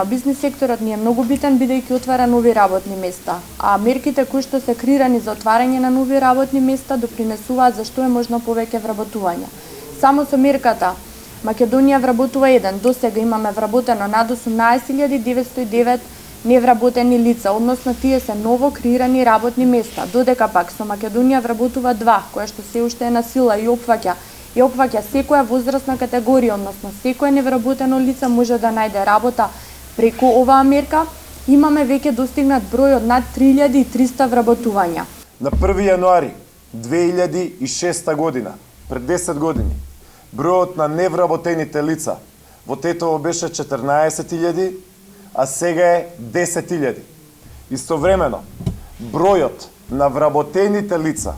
Бизнис секторот ни е многу битен бидејќи отвара нови работни места, а мерките кои што се креирани за отварање на нови работни места допринесуваат за што е можно повеќе вработување. Само со мерката Македонија вработува 1, досега имаме вработено над 18.909 невработени лица, односно тие се ново креирани работни места, додека пак со Македонија вработува 2, која што се уште е на сила и опфаќа секоја возрастна категорија, односно секој невработено лице може да најде работа. Преку оваа мерка имаме веќе достигнат број од над 3300 вработувања. На 1 јануари 2006 година, пред 10 години, бројот на невработените лица во Тетово беше 14.000, а сега е 10.000. Истовремено, бројот на вработените лица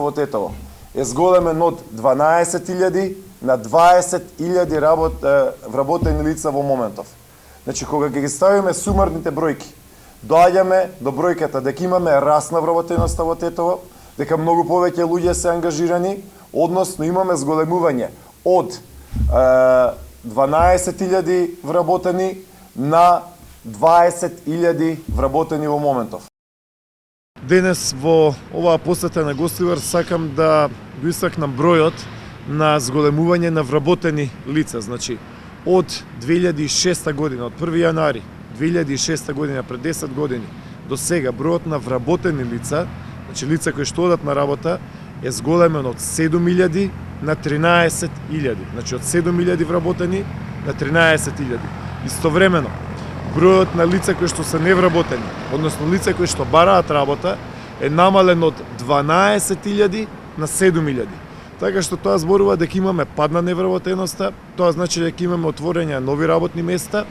во Тетово е зголемен од 12.000 на 20.000 вработени лица во моментов. Значи, кога ги ставиме сумарните бројки, доаѓаме до бројката дека имаме раст на вработеноста во Тетово, дека многу повеќе луѓе се ангажирани, односно имаме зголемување од 12.000 вработени на 20.000 вработени во моментов. Денес во оваа посета на Гостивар сакам да го истакнам бројот на зголемување на вработени лица. Значи, од 2006 година, од 1 јануари 2006 година, пред 10 години, до сега бројот на вработени лица, значи лица кои што одат на работа, е зголемен од 7.000 на 13.000. Значи, од 7.000 вработени на 13.000. Истовремено, бројот на лица кои што се невработени, односно лица кои што бараат работа, е намален од 12.000 на 7.000. Така што тоа зборува дека имаме пад на невработеноста, тоа значи дека имаме отворење нови работни места,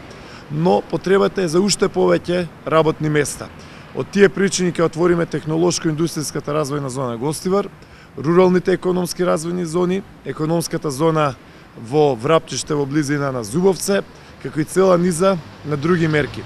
но потребата е за уште повеќе работни места. Од тие причини ќе отвориме технолошко-индустријската развојна зона Гостивар, руралните економски развојни зони, економската зона во Врапчиште во близина на Зубовце, како и цела низа на други мерки.